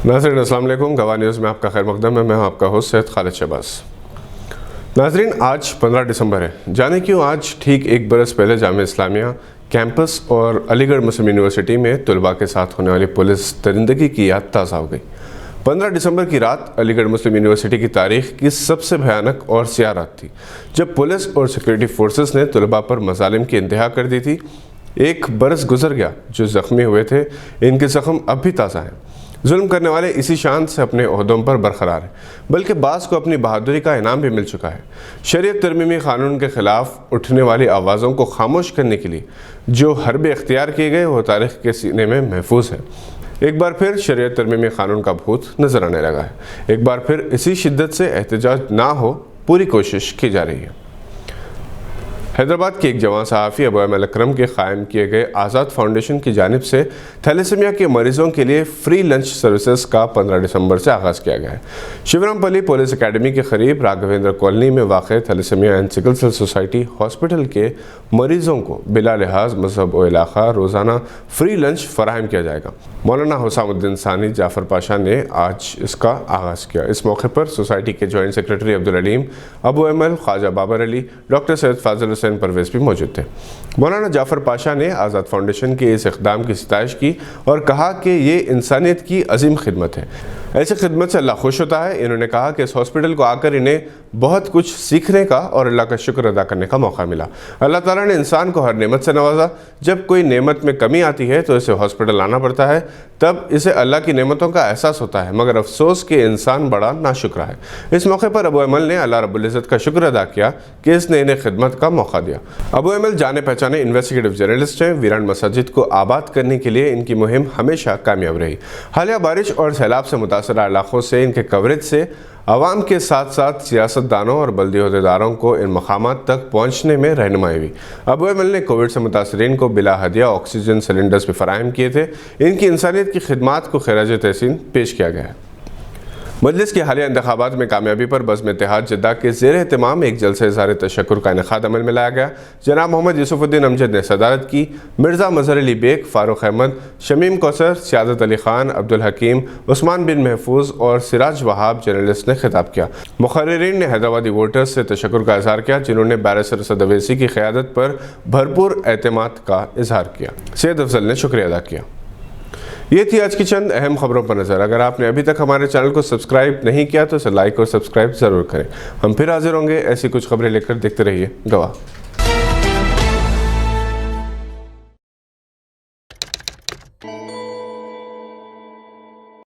नाज़रीन अस्सलाम वालेकुम। गवाह न्यूज़ में आपका खैर मकदम है। मैं हूं आपका होस्ट सैयद खालिद शहबाज। नाज़रीन, आज 15 दिसंबर है। जाने क्यों आज ठीक एक बरस पहले जामिया इस्लामिया कैंपस और अलीगढ़ मुस्लिम यूनिवर्सिटी में तलबा के साथ होने वाली पुलिस दरिंदगी की याद ताज़ा हो गई। 15 दिसंबर की रात अलीगढ़ मुस्लिम यूनिवर्सिटी की तारीख की सबसे भयानक और स्याह रात थी, जब पुलिस और सिक्योरिटी फोर्सेस ने तलबा पर मजालिम की इंतहा कर दी थी। एक बरस गुजर गया, जो ज़ख्मी हुए थे इनके ज़ख्म अब भी ताज़ा हैं। जुल्म करने वाले इसी शान से अपने ओहदों पर बरकरार है, बल्कि बाज़ को अपनी बहादुरी का इनाम भी मिल चुका है। शरीयत तरमीमी क़ानून के ख़िलाफ़ उठने वाली आवाज़ों को खामोश करने के लिए जो हरबे इख्तियार किए गए वो तारीख़ के सीने में महफूज है। एक बार फिर शरीयत तरमीमी क़ानून का भूत नज़र आने लगा है। एक बार फिर इसी शिद्दत से एहतजाज ना हो पूरी कोशिश की जा रही है। हैदराबाद के एक जवान सहाफ़ी अबू एमल अकरम के क़ायम किए गए आज़ाद फाउंडेशन की जानिब से थैलेसीमिया के मरीज़ों के लिए फ्री लंच सर्विसेज का 15 दिसंबर से आगाज़ किया गया है। शिवरामपल्ली पुलिस अकेडमी के करीब राघवेंद्र कॉलोनी में वाक़ thalassemia and sickle cell society hospital के मरीज़ों को बिला लिहाज मजहब व इलाक़ा रोज़ाना फ्री लंच फराहम किया जाएगा। मौलाना हुसामुद्दीन सानी जाफ़र पाशा ने आज इसका आगाज़ किया। इस मौके पर सोसाइटी के joint secretary Abdul Alim, Abu Emal, Khwaja Babar Ali, doctor Syed Fazil Hussain Parvez भी मौजूद थे। मौलाना जाफ़र पाशा ने आज़ाद फाउंडेशन के इस इक़दाम की सिताइश की और कहा कि ये इंसानियत की अजीम खिदमत है। ऐसी खिदमत से अल्लाह खुश होता है। इन्होंने कहा कि इस हॉस्पिटल को आकर इन्हें बहुत कुछ सीखने का और अल्लाह का शुक्र अदा करने का मौका मिला। अल्लाह ताला ने इंसान को हर नेमत से नवाजा। जब कोई नेमत में कमी आती है तो इसे हॉस्पिटल आना पड़ता है, तब इसे अल्लाह की नेमतों का एहसास होता है, मगर अफसोस कि इंसान बड़ा नाशुक्र है। इस मौके पर अबू एमल ने अल्लाह रब्बुल इज़्ज़त का शुक्र अदा किया कि इसने इन्हें खिदमत का मौका दिया। अबू एमल जाने पहचाने इन्वेस्टिगेटिव जर्नलिस्ट हैं। वीरान मसाजिद को आबाद करने के लिए इनकी मुहिम हमेशा कामयाब रही। हालिया बारिश और सैलाब से मुतासरा इलाकों से इनके कवरेज से आवाम के साथ साथ सियासतदानों और बल्दी अहदेदारों को इन मकामात तक पहुँचने में रहनुमाई हुई। अबू एमल ने कोविड से मुतासरीन को बिला हदिया ऑक्सीजन सिलेंडर्स भी फराहम किए थे। इनकी इंसानियत की खिदमात को खिराज तहसीन पेश किया गया है। मजलिस के हालिया इंतखाबात में कामयाबी पर बज़्म इत्तेहाद जद्दा के ज़ेर एहतमाम एक जलसे इज़हार तशक्कुर का इनेकाद अमल में लाया गया। जनाब मोहम्मद यूसुफ़ुद्दीन अमजद ने सदारत की। मिर्ज़ा मज़हर अली बेग, फ़ारूक अहमद, शमीम कौसर, सियादत अली ख़ान, अब्दुल हकीम, उस्मान बिन महफूज और सिराज वहाब जर्नलिस्ट ने खिताब किया। मुक़र्रिरीन ने हैदराबादी वोटर्स से तशक्कुर का इज़हार किया, जिन्होंने बैरिस्टर असद अवैसी की क़यादत पर भरपूर एतमाद का इज़हार किया। सैयद अफजल ने शुक्रिया अदा किया। ये थी आज की चंद अहम खबरों पर नज़र। अगर आपने अभी तक हमारे चैनल को सब्सक्राइब नहीं किया तो इसे लाइक और सब्सक्राइब ज़रूर करें। हम फिर हाजिर होंगे ऐसी कुछ खबरें लेकर। देखते रहिए गवाह।